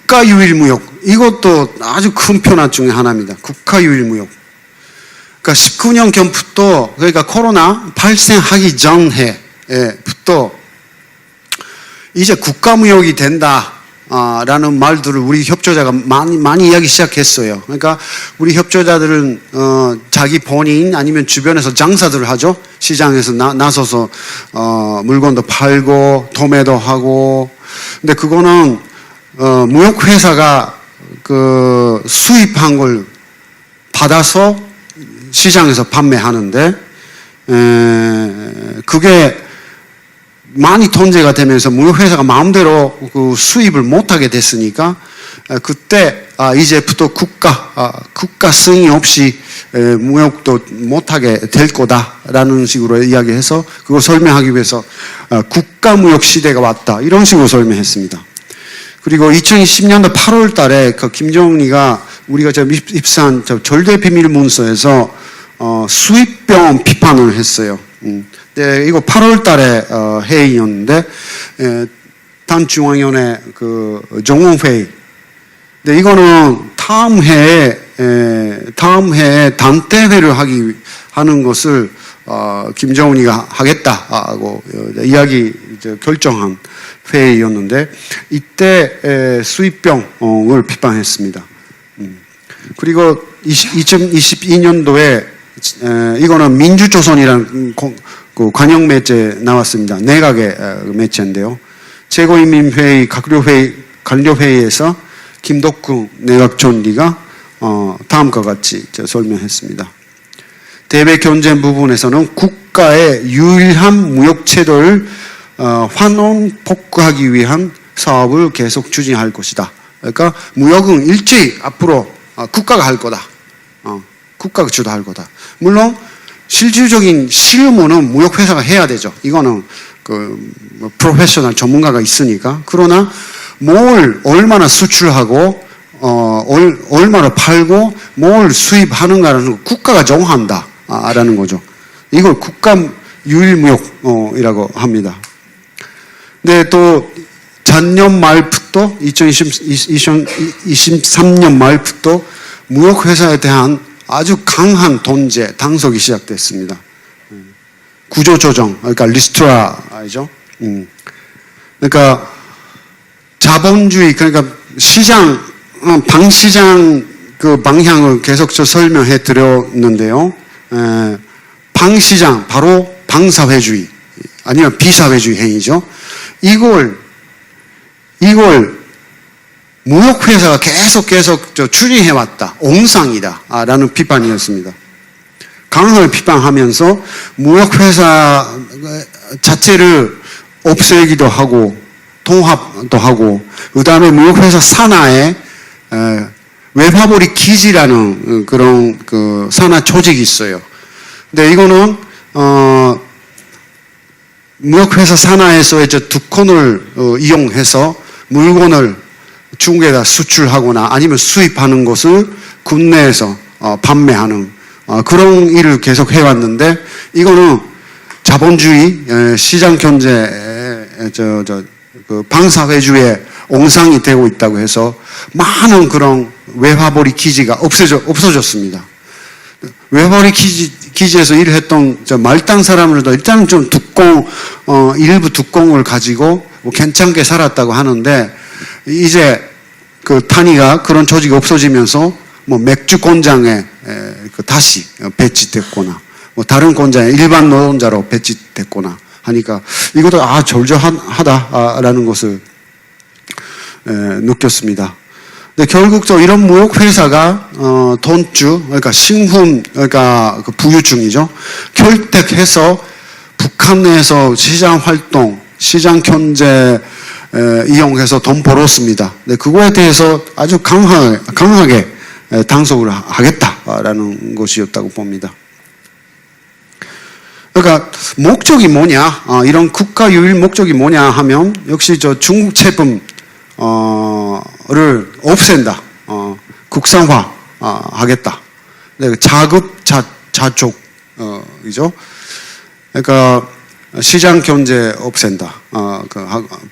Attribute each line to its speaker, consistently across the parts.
Speaker 1: 국가유일무역, 이것도 아주 큰 변화 중에 하나입니다. 국가유일무역. 그러니까 19년경부터, 그러니까 코로나 발생하기 전에부터 이제 국가무역이 된다. 라는 말들을 우리 협조자가 많이 이야기 시작했어요. 그러니까 우리 협조자들은 자기 본인 아니면 주변에서 장사들을 하죠. 시장에서 나서서 물건도 팔고 도매도 하고. 근데 그거는 무역회사가 그 수입한 걸 받아서 시장에서 판매하는데 그게 많이 통제가 되면서 무역회사가 마음대로 그 수입을 못하게 됐으니까 그때 이제부터 국가 승인 없이 무역도 못하게 될 거다라는 식으로 이야기해서 그걸 설명하기 위해서 국가무역 시대가 왔다 이런 식으로 설명했습니다. 그리고 2010년도 8월 달에 그 김정은이가 우리가 입수한 절대비밀문서에서 수입병 비판을 했어요. 네, 이거 8월 달에 회의였는데 단중앙위원회 그 정원회의. 근데 이거는 다음 해에 단대회를 하는 것을 김정은이가 하겠다고 결정한 회의였는데 이때 수입병을 비판했습니다. 그리고 2022년도에 이거는 민주조선이라는 그 관영 매체 나왔습니다. 내각의 매체인데요. 최고인민회의 관료회의에서 김덕구 내각총리가 다음과 같이 설명했습니다. 대외 경제 부분에서는 국가의 유일한 무역체도를 환원복구하기 위한 사업을 계속 추진할 것이다. 그러니까 무역은 일제히 앞으로 국가가 할 거다. 국가가 주도할 거다. 물론 실질적인 실무는 무역회사가 해야 되죠. 이거는 프로페셔널 전문가가 있으니까. 그러나 뭘 얼마나 수출하고 얼마나 팔고 뭘 수입하는가라는 걸 국가가 정한다 라는 거죠. 이걸 국가 유일무역이라고 합니다. 근데 또 작년 말부터 2023년 말부터 무역회사에 대한 아주 강한 통제, 단속이 시작됐습니다. 구조조정, 그러니까 리스트라죠. 그러니까 자본주의, 그러니까 시장, 방시장 그 방향을 계속 설명해 드렸는데요. 방시장, 바로 방사회주의, 아니면 비사회주의 행위죠. 이걸 무역회사가 계속 추진해왔다. 옹상이다. 라는 비판이었습니다. 강하게 비판하면서 무역회사 자체를 없애기도 하고, 통합도 하고, 그 다음에 무역회사 산하에 외화벌이 기지라는 그런 그 산하 조직이 있어요. 근데 이거는, 무역회사 산하에서의 두건을 이용해서 물건을 중국에다 수출하거나 아니면 수입하는 것을 국내에서 판매하는 그런 일을 계속 해왔는데 이거는 자본주의 시장 경제 그 방사회주의 옹상이 되고 있다고 해서 많은 그런 외화벌이 기지가 없어졌습니다. 외화벌이 기지에서 일을 했던 말단 사람들도 일단은 좀 일부 두공을 가지고 뭐 괜찮게 살았다고 하는데 이제 그 탄이가 그런 조직이 없어지면서 뭐 맥주 공장에 다시 배치됐거나 뭐 다른 공장에 일반 노동자로 배치됐거나 하니까 이것도 절저하다라는 것을 느꼈습니다. 근데 결국 이런 무역회사가 돈주, 그러니까 신훈, 그러니까 그 부유층이죠. 결택해서 북한 내에서 시장 활동, 시장 경제 이용해서 돈 벌었습니다. 근데 그거에 대해서 아주 강하게 단속을 하겠다라는 것이었다고 봅니다. 그러니까 목적이 뭐냐, 이런 국가 유일 목적이 뭐냐 하면 역시 중국 제품을 없앤다, 국산화 하겠다. 자급자족이죠. 그러니까 시장 경제 없앤다,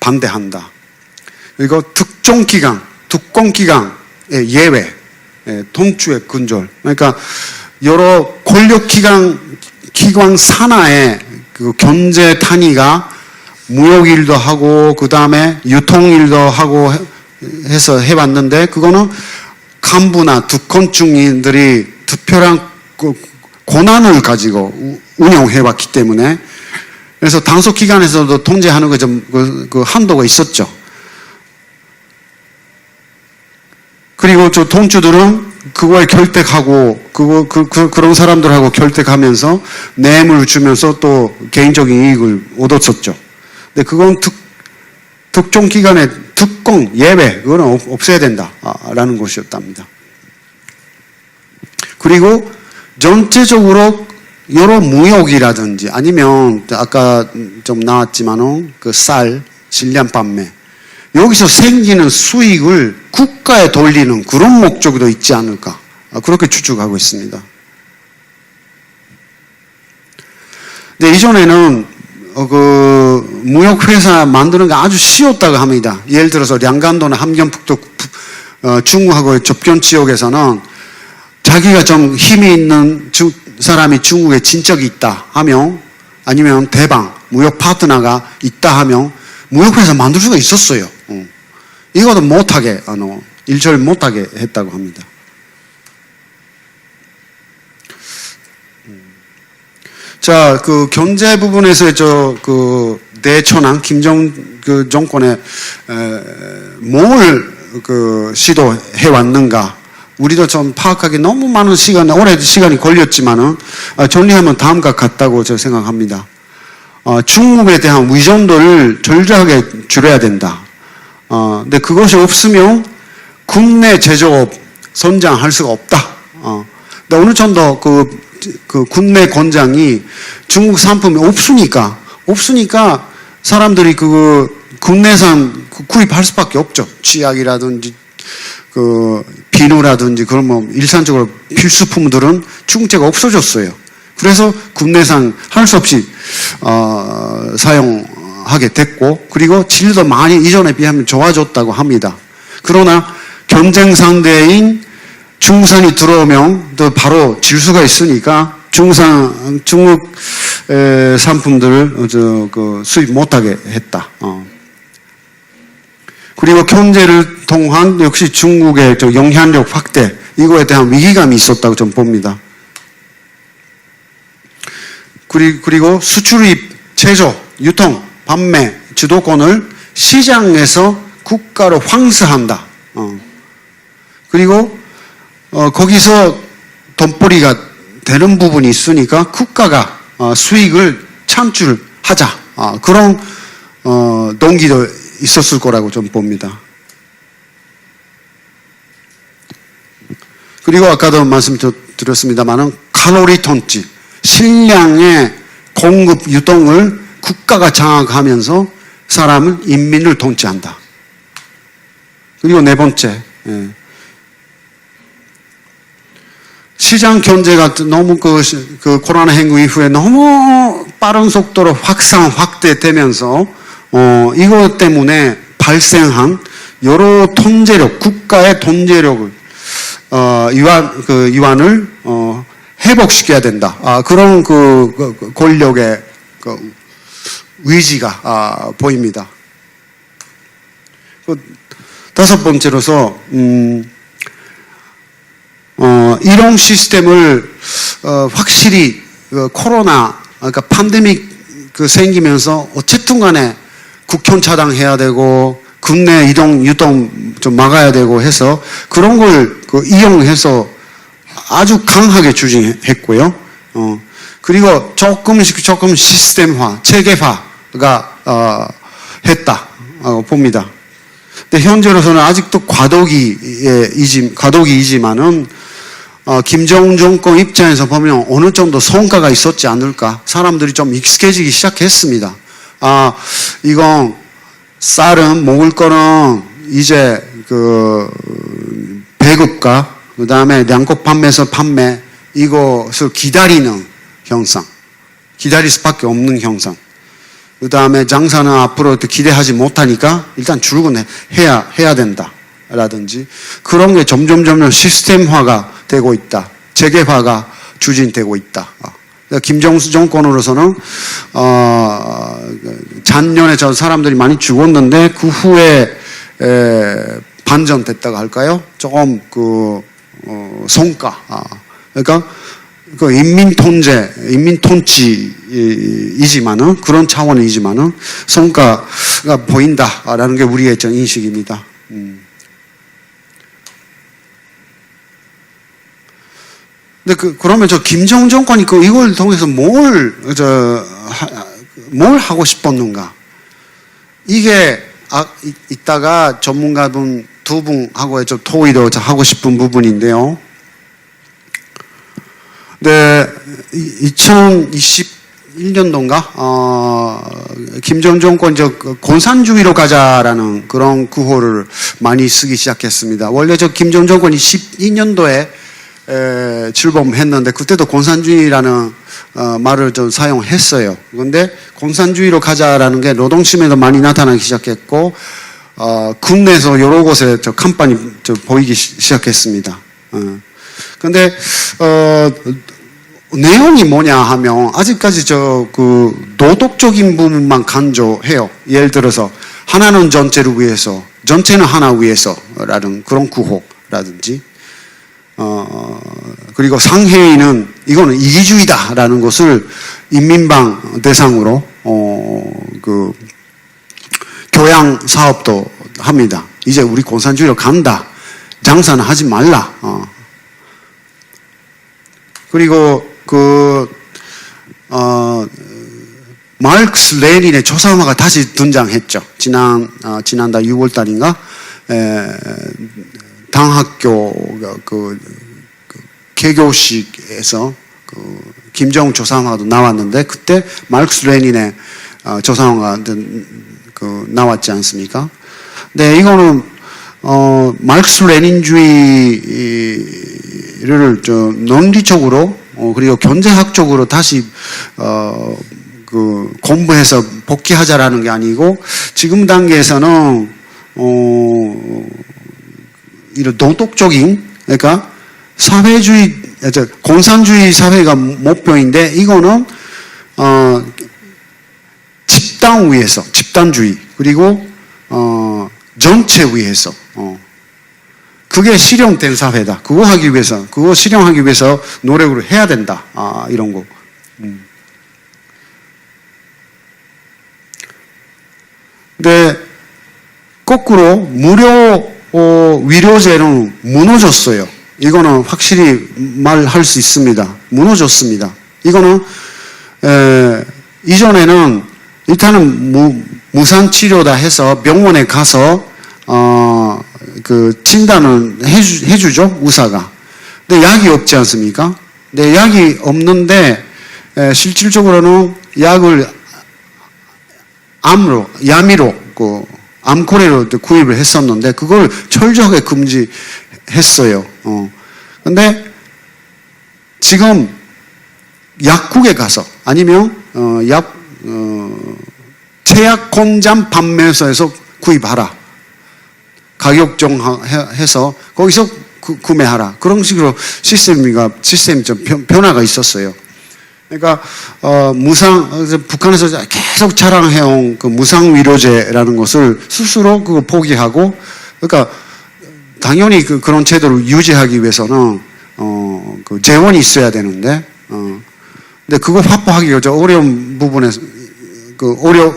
Speaker 1: 반대한다. 그리고 특정 기간, 특권기관의 예외, 통주의 근절. 그러니까 여러 권력기관 산하에 그 경제 단위가 무역일도 하고 그 다음에 유통일도 하고 해서 해봤는데 그거는 간부나 특권층인들이 특별한 권한을 가지고 운영해왔기 때문에 그래서 당속기관에서도 통제하는 거 좀 그 한도가 있었죠. 그리고 저 통주들은 그거에 결탁하고 그런 사람들하고 결탁하면서 뇌물을 주면서 또 개인적인 이익을 얻었었죠. 근데 그건 특정 기관의 특권 예외 그거는 없애야 된다라는 것이었답니다. 그리고 전체적으로 여러 무역이라든지 아니면 아까 좀 나왔지만은 그 쌀 질량 판매 여기서 생기는 수익을 국가에 돌리는 그런 목적도 있지 않을까 그렇게 추측하고 있습니다. 근데 이전에는 그 무역회사 만드는 게 아주 쉬웠다고 합니다. 예를 들어서 량간도나 함경북도 중국하고의 접견 지역에서는 자기가 좀 힘이 있는 사람이 중국에 친척이 있다 하면 아니면 대방 무역 파트너가 있다 하면 무역회사 만들 수가 있었어요. 이것도 못하게 일처리 못하게 했다고 합니다. 자, 그 경제 부분에서 그 대천황 김정 그 정권에 뭘 그 시도해 왔는가? 우리도 좀 파악하기 너무 많은 오래 시간이 걸렸지만은 정리하면 다음과 같다고 저 생각합니다. 중국에 대한 의존도를 절저하게 줄여야 된다. 근데 그것이 없으면 국내 제조업 선장할 수가 없다. 근데 어느 정도 그 국내 공장이 중국 상품이 없으니까 사람들이 그 국내산 구입할 수밖에 없죠. 치약이라든지 그 비누라든지 그런 뭐 일산적으로 필수품들은 중국제가 없어졌어요. 그래서 국내산 할 수 없이 사용하게 됐고 그리고 질도 많이 이전에 비하면 좋아졌다고 합니다. 그러나 경쟁 상대인 중국산이 들어오면 또 바로 질수가 있으니까 중국 상품들을 수입 못하게 했다. 그리고 경제를 통한 역시 중국의 영향력 확대 이거에 대한 위기감이 있었다고 좀 봅니다. 그리고 수출입, 제조, 유통, 판매, 주도권을 시장에서 국가로 환수한다. 그리고 거기서 돈벌이가 되는 부분이 있으니까 국가가 수익을 창출하자. 그런 동기도 있었을 거라고 좀 봅니다. 그리고 아까도 말씀드렸습니다만은 칼로리 통치, 식량의 공급 유통을 국가가 장악하면서 인민을 통치한다. 그리고 네 번째, 시장 경제가 너무 그 코로나 행구 이후에 너무 빠른 속도로 확대되면서 이것 때문에 발생한 여러 통제력, 국가의 통제력을 이완을 회복시켜야 된다. 그런 권력의 의지가 보입니다. 다섯 번째로서 이런 시스템을 확실히 코로나 그러니까 팬데믹 생기면서 어쨌든 간에 국경 차단해야 되고 국내 유통 좀 막아야 되고 해서 그런 걸 이용해서 아주 강하게 추진했고요. 그리고 조금씩 시스템화, 체계화가 했다 봅니다. 근데 현재로서는 아직도 과도기이지만은 김정은 정권 입장에서 보면 어느 정도 성과가 있었지 않을까. 사람들이 좀 익숙해지기 시작했습니다. 이건 쌀은 먹을 거는 이제 배급과 그 다음에 양곡 판매에서 판매 이것을 기다리는 형상, 기다릴 수밖에 없는 형상. 그 다음에 장사는 앞으로 기대하지 못하니까 일단 출근해야 된다. 라든지 그런 게 점점 시스템화가 되고 있다. 재계화가 추진되고 있다. 김정수 정권으로서는 작년에 저 사람들이 많이 죽었는데 그 후에 반전됐다고 할까요? 조금 성과. 그러니까 그 인민통치이지만은 그런 차원이지만은 성과가 보인다라는 게 우리의 인식입니다. 근데 그러면 김정은 정권이 이걸 통해서 뭘 하고 싶었는가? 이게 이따가 전문가분 두 분하고 좀 토의도 하고 싶은 부분인데요. 네, 2021년도인가? 김정은 정권 공산주의로 가자라는 그런 구호를 많이 쓰기 시작했습니다. 원래 김정은 정권이 12년도에 출범했는데 그때도 공산주의라는 말을 좀 사용했어요. 그런데 공산주의로 가자라는 게 노동심에도 많이 나타나기 시작했고 국내에서 여러 곳에 간판이 보이기 시작했습니다. 그런데 내용이 뭐냐 하면 아직까지 도덕적인 부분만 강조해요. 예를 들어서 하나는 전체를 위해서, 전체는 하나 위해서라는 그런 구호라든지. 그리고 상해인은 이거는 이기주의다라는 것을 인민방 대상으로 교양 사업도 합니다. 이제 우리 공산주의로 간다. 장사는 하지 말라. 그리고 마르크스 레닌의 조상화가 다시 등장했죠. 지난달 6월 달인가 당학교 개교식에서 김정은 조상화도 나왔는데 그때 마르크스 레닌의 조상화가 나왔지 않습니까? 네, 이거는 마르크스 레닌주의를 논리적으로 그리고 경제학적으로 다시 공부해서 복귀하자라는 게 아니고 지금 단계에서는 이런 도덕적인 그러니까 사회주의 공산주의 사회가 목표인데 이거는 집단 위에서 집단주의 그리고 전체 위에서 그게 실현된 사회다. 그거 실현하기 위해서 노력을 해야 된다. 이런 거. 근데 거꾸로 무료 위로제는 무너졌어요. 이거는 확실히 말할 수 있습니다. 무너졌습니다. 이거는 이전에는 일단은 무상치료다 해서 병원에 가서 진단을 해주죠, 의사가. 근데 약이 없지 않습니까? 근데 약이 없는데 실질적으로는 약을 야미로 암코레로 구입을 했었는데 그걸 철저하게 금지했어요. 근데 지금 약국에 가서 아니면 제약 공장 판매소에서 구입하라. 가격 정해서 거기서 구매하라. 그런 식으로 시스템이 좀 변화가 있었어요. 그러니까 북한에서 계속 자랑해온 무상 위로제라는 것을 스스로 포기하고, 그러니까 당연히 그런 제도를 유지하기 위해서는 재원이 있어야 되는데, 근데 그거 확보하기가 좀 어려운 부분에서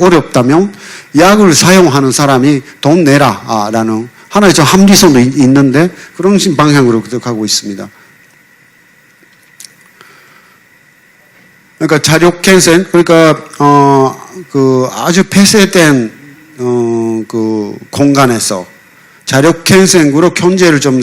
Speaker 1: 어렵다면 약을 사용하는 사람이 돈 내라라는 하나의 좀 합리성도 있는데 그런 방향으로 가고 있습니다. 그러니까 자력갱생, 그러니까 아주 폐쇄된 공간에서 자력갱생으로 경제를 좀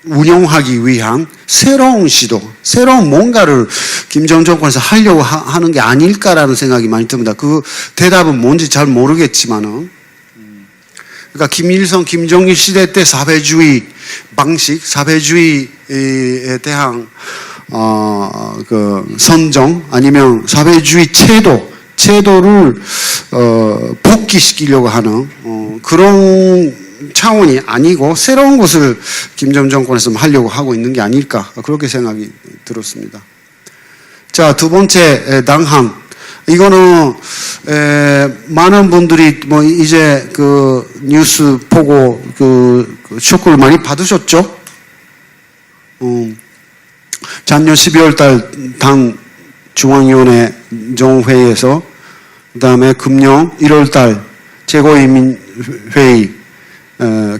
Speaker 1: 운영하기 위한 새로운 시도, 새로운 뭔가를 김정은 정권에서 하려고 하는 게 아닐까라는 생각이 많이 듭니다. 그 대답은 뭔지 잘 모르겠지만은, 그러니까 김일성, 김정일 시대 때 사회주의 방식, 사회주의에 대한 선정 아니면 사회주의 체도를 복귀시키려고 하는 그런 차원이 아니고 새로운 것을 김 전 정권에서 하려고 하고 있는 게 아닐까 그렇게 생각이 들었습니다. 자, 두 번째 당한 이거는 많은 분들이 뭐 이제 그 뉴스 보고 그 쇼크를 많이 받으셨죠? 작년 12월 달 당 중앙위원회 정회의에서 그다음에 금년 1월 달 최고인민회의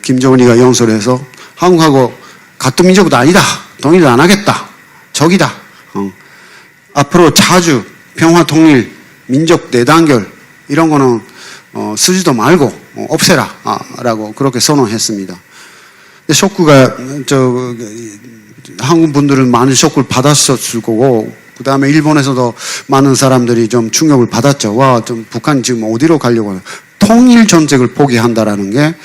Speaker 1: 김정은이가 연설해서 한국하고 같은 민족도 아니다. 동일을 안 하겠다. 적이다. 앞으로 자주 평화 통일, 민족 내단결 이런 거는 쓰지도 말고 없애라 라고 그렇게 선언했습니다. 근데 쇼크가 한국 분들은 많은 쇼크를 받았었을 거고 그 다음에 일본에서도 많은 사람들이 좀 충격을 받았죠. 와, 좀 북한이 지금 어디로 가려고 하나. 통일 정책을 포기한다라는 게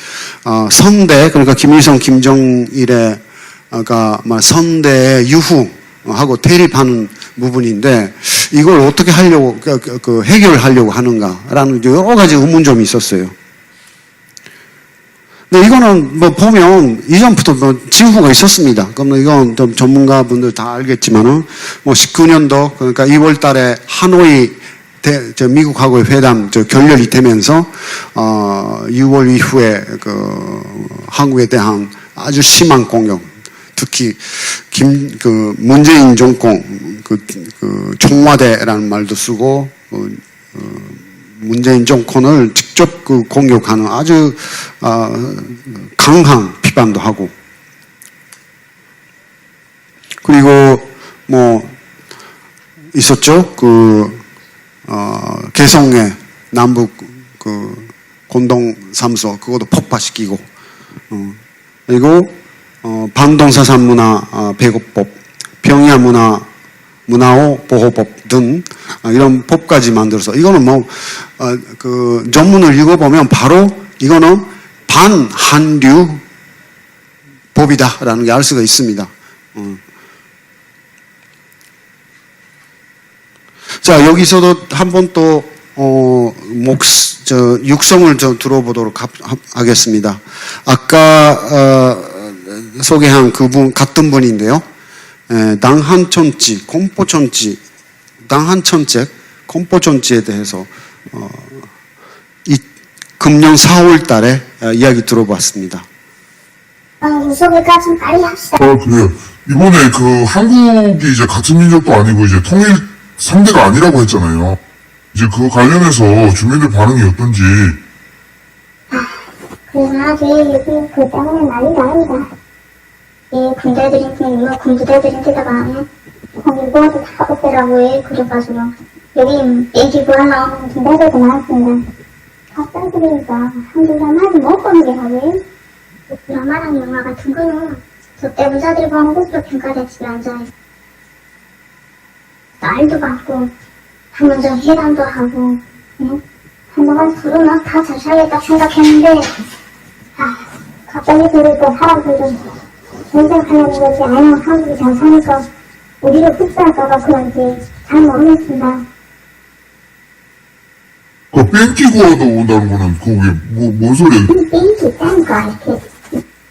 Speaker 1: 선대 그러니까 김일성, 김정일의 그러니까 선대의 유후하고 대립하는 부분인데 이걸 어떻게 하려고 그 해결하려고 하는가라는 여러 가지 의문점이 있었어요. 근데 이거는 뭐 보면 이전부터 뭐 징후가 있었습니다. 그러면 이건 좀 전문가분들 다 알겠지만은 뭐 19년도 그러니까 2월 달에 하노이 미국하고의 회담 결렬이 되면서 6월 이후에 그 한국에 대한 아주 심한 공격, 특히 문재인 정권 그 청와대라는 말도 쓰고 문재인 정권을 직접 그 공격하는 아주 강한 비판도 하고 그리고 뭐 있었죠 개성의 남북 그 공동사무소 그것도 폭파시키고 그리고 반동사상 문화 배급법, 평야 문화호 보호법 등 이런 법까지 만들어서 이거는 뭐 그 전문을 읽어보면 바로 이거는 반한류 법이다라는 게 알 수가 있습니다. 자, 여기서도 한번 또 육성을 좀 들어보도록 하겠습니다. 아까 소개한 그분 같은 분인데요. 당한천지, 공포천지, 당한천책, 공포천지에 대해서 금년 4월 달에 이야기 들어봤습니다.
Speaker 2: 소개가 좀 빨리 합시다.
Speaker 3: 그래요. 이번에 그 한국이 이제 같은 민족도 아니고 이제 통일 상대가 아니라고 했잖아요. 이제 그 관련해서 주민들 반응이 어떤지.
Speaker 2: 그래서 저희 그 때문에 난리가 아니다. 이 군부대들인데다가 일본도 다 없애라고 그래가지고 여기 애기 구할 나오는 군대들도 많았습니다. 학생들이니까 한국 드라마를 못 보는 게 하고요. 드라마랑 영화 같은 거는 저 때부자들이 보는 것도 평가대 집에 앉아있어. 날도 받고 한번 좀 회담도 하고 한동안 서로 막 다 잘 살겠다 생각했는데 갑자기 그러니까 사람들은 전쟁하려는 거지 아니면 한국이 잘 사니까 우리를 흡수할까봐 그런지 잘 모르겠습니다.
Speaker 3: 그 뺑기고도 온다는 거는 그게 뭔 소리예요?
Speaker 2: 뺑기 있다니까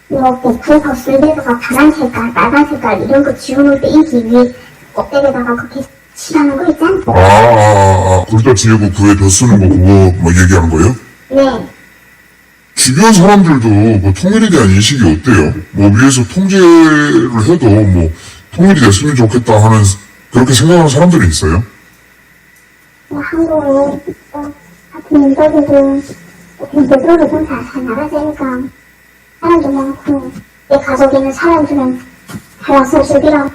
Speaker 2: 이렇게 구석 쓸데다가 파란 색깔, 빨간 색깔 이런 거 지우는 뺑기 위에 꼭대기에다가 그렇게 칠하는 거 있잖아.
Speaker 3: 글자 지우고 그에 벼 쓰는 거 그거 뭐 얘기하는 거예요?
Speaker 2: 네.
Speaker 3: 주변 사람들도 뭐 통일에 대한 인식이 어때요? 뭐 위에서 통제를 해도 뭐 통일이 됐으면 좋겠다 하는 그렇게 생각하는 사람들이 있어요?
Speaker 2: 한국은 같은 민족이고 민족으로 좀 잘 나가자니까 사람도 많고 내 가족에 있는 사람들은 다 와서 즐기라고.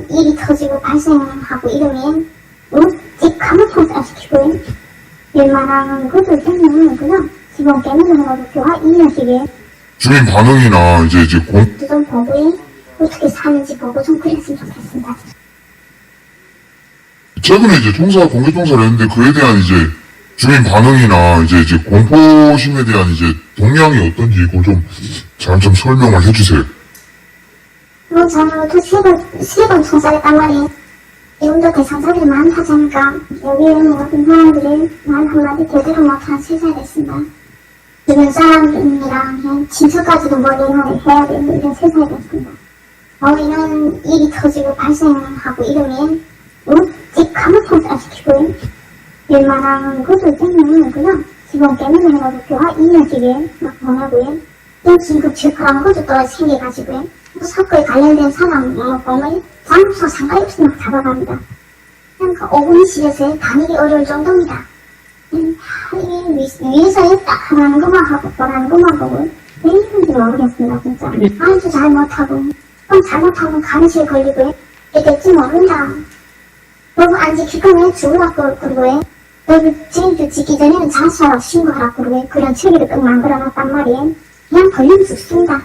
Speaker 2: 일이 터지고 발생하고 이러면 집 감옥살시키고 일만하는 것들 때문에 그냥 집안 깨물는 거고 교화 이런 식의
Speaker 3: 주민 반응이나 이제
Speaker 2: 좀 보고 어떻게 사는지 보고 좀 그랬으면 좋겠습니다.
Speaker 3: 최근에 이제 공개 통사를 했는데 그에 대한 이제 주민 반응이나 이제 공포심에 대한 이제 동향이 어떤지 그걸 좀 설명을 해주세요.
Speaker 2: 저는 세번 총살했단 말이에요. 지금도 대상자들이 많다지 않을까. 여기에 모든 사람들이 말 한마디 제대로 못한 세상이 됐습니다. 주변 사람들이랑 진술까지도 멀리 해야 되는 이런 세상이 됐습니다. 이런 일이 터지고 발생하고 이러면 어찌 가만히 시키고 웬만한 것도 있잖아요. 그냥 직원 깨물어 해가지고 교화 2년씩에 막 보내고요. 또 긴급 체크한 것도 또 생겨가지고요. 또 사건에 관련된 사람 보면 장소 상관없이 막 잡아갑니다. 그러니까 5분씩에서 다니기 어려울 정도입니다. 이게 위에서 딱 하라는 것만 하고 보라는 것만 보고 왜 이런지 모르겠습니다. 진짜 아주 잘못하고 잘못하면 감시에 걸리고 이랬지 모른다. 너무 안 지킬 거면 죽으라고 그러고 너무 지금도 지기 전에는 자수하라고 신고하라고 그러고 그런 체계를 꼭 만들어놨단 말이에요. 그냥 걸리면 죽습니다.